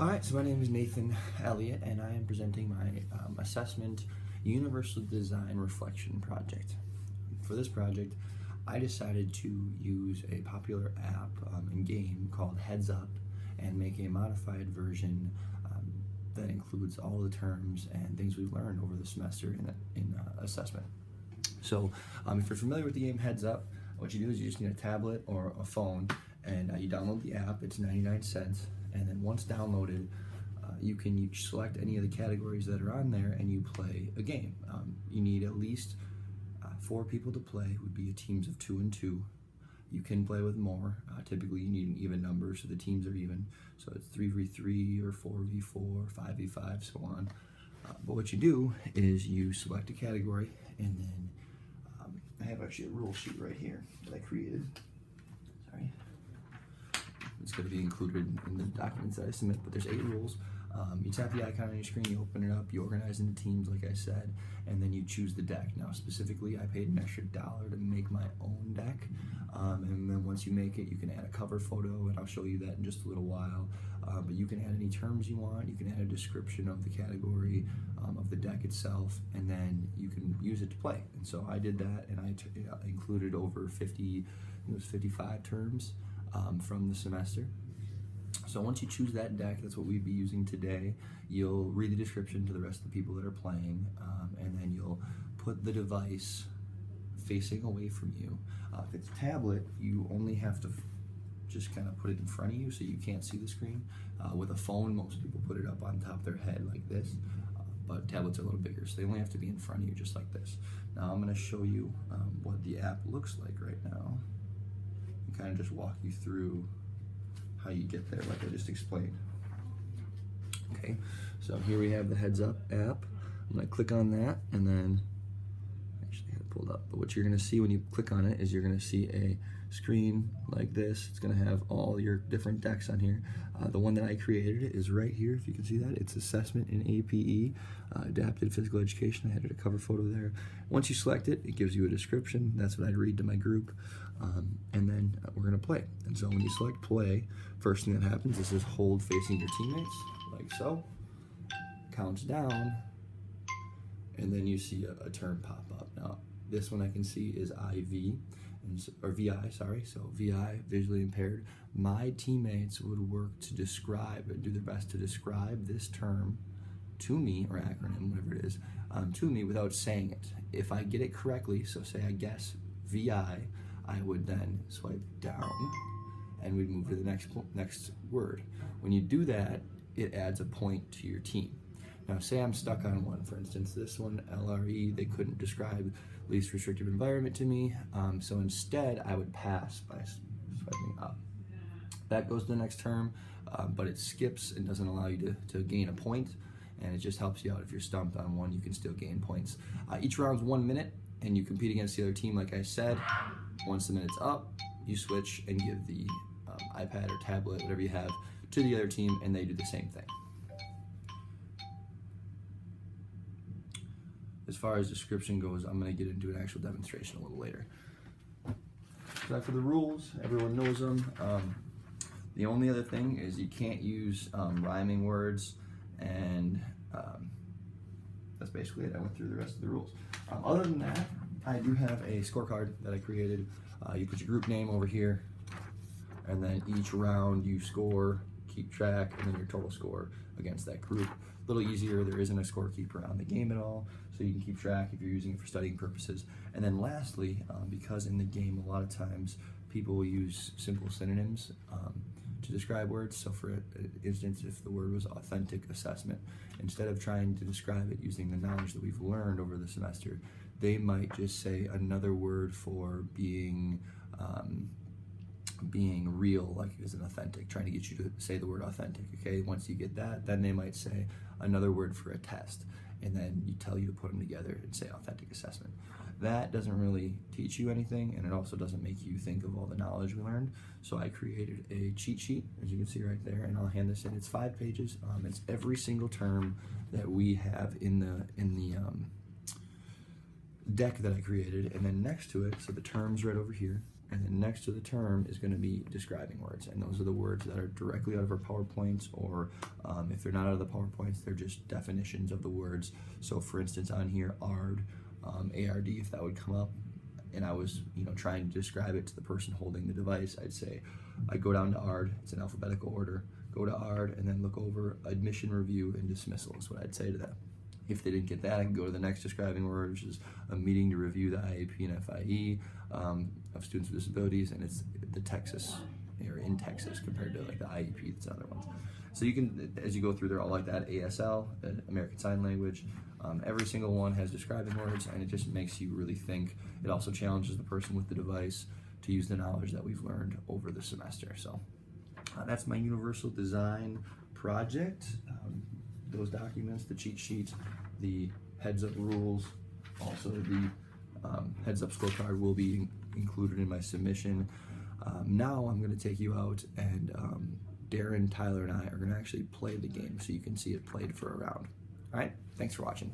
All right, so my name is Nathan Elliott, and I am presenting my assessment Universal Design Reflection project. For this project, I decided to use a popular app and game called Heads Up and make a modified version that includes all the terms and things we've learned over the semester in assessment. So if you're familiar with the game Heads Up, what you do is you just need a tablet or a phone, and you download the app. It's 99 cents. And then once downloaded, you can select any of the categories that are on there and you play a game. You need at least 4 people to play, would be teams of 2 and 2. You can play with more. Typically you need an even number, so the teams are even. So it's 3v3 or 4v4, 5v5, so on. But what you do is you select a category, and then I have actually a rule sheet right here that I created. Sorry. It's going to be included in the documents that I submit, but there's 8 rules. You tap the icon on your screen, you open it up, you organize into teams like I said, and then you choose the deck. Now specifically, I paid an extra $1 to make my own deck, and then once you make it, you can add a cover photo, and I'll show you that in just a little while. But you can add any terms you want, you can add a description of the category, of the deck itself, and then you can use it to play. And so I did that, and I included over 55 terms from the semester. So once you choose that deck, that's what we'd be using today. You'll read the description to the rest of the people that are playing, and then you'll put the device facing away from you. If it's a tablet, you only have to just kind of put it in front of you so you can't see the screen. With a phone, most people put it up on top of their head like this, but tablets are a little bigger, so they only have to be in front of you just like this. Now I'm going to show you what the app looks like right now, and kind of just walk you through how you get there like I just explained. Okay, so here we have the Heads Up app. I'm going to click on that, and then actually I had it pulled up, but what you're going to see when you click on it is you're going to see a screen like this. It's going to have all your different decks on here. The one that I created is right here, if you can see that. It's Assessment in APE, Adapted Physical Education. I added a cover photo there. Once you select it, it gives you a description. That's what I'd read to my group, and then we're going to play. And so when you select play, first thing that happens is just hold facing your teammates, like so. Counts down, and then you see a term pop up. Now, this one I can see is IV, or VI, sorry, so VI, visually impaired. My teammates would work to describe, do their best to describe this term to me, or acronym, whatever it is, to me without saying it. If I get it correctly, so say I guess VI, I would then swipe down, and we'd move to the next word. When you do that, it adds a point to your team. Now say I'm stuck on one, for instance, this one, LRE, they couldn't describe least restrictive environment to me, so instead I would pass by swiping up. That goes to the next term, but it skips and doesn't allow you to gain a point, and it just helps you out. If you're stumped on one, you can still gain points. Each round's 1 minute, and you compete against the other team like I said. Once the minute's up, you switch and give the iPad or tablet, whatever you have, to the other team, and they do the same thing. As far as description goes, I'm going to get into an actual demonstration a little later. So after the rules, everyone knows them. The only other thing is you can't use rhyming words, and that's basically it. I went through the rest of the rules. Other than that, I do have a scorecard that I created. You put your group name over here, and then each round you score, keep track, and then your total score against that group. A little easier, there isn't a scorekeeper on the game at all, so you can keep track if you're using it for studying purposes. And then lastly, because in the game a lot of times people will use simple synonyms to describe words, so for instance, if the word was authentic assessment, instead of trying to describe it using the knowledge that we've learned over the semester, they might just say another word for being real, like isn't authentic, trying to get you to say the word authentic. Okay, once you get that, then they might say another word for a test, and then you tell you to put them together and say authentic assessment. That doesn't really teach you anything, and it also doesn't make you think of all the knowledge we learned. So I created a cheat sheet, as you can see right there, and I'll hand this in. It's 5 pages. It's every single term that we have in the deck that I created, and then next to it, so the terms right over here, and then next to the term is going to be describing words, and those are the words that are directly out of our PowerPoints, or if they're not out of the PowerPoints, they're just definitions of the words. So for instance, on here, ARD, ARD, if that would come up, and I was trying to describe it to the person holding the device, I'd go down to ARD, it's in alphabetical order, go to ARD, and then look over admission, review, and dismissal is what I'd say to them. If they didn't get that, I can go to the next describing word, which is a meeting to review the IAP and FIE of students with disabilities, and it's the Texas, or in Texas, compared to like the IEP that's other ones. So you can, as you go through, they're all like that. ASL, American Sign Language, every single one has describing words, and it just makes you really think. It also challenges the person with the device to use the knowledge that we've learned over the semester. So that's my universal design project. Those documents, the cheat sheets, the heads up rules, also the heads up scorecard will be included in my submission. Now I'm going to take you out, and Darren, Tyler, and I are going to actually play the game so you can see it played for a round. All right, thanks for watching.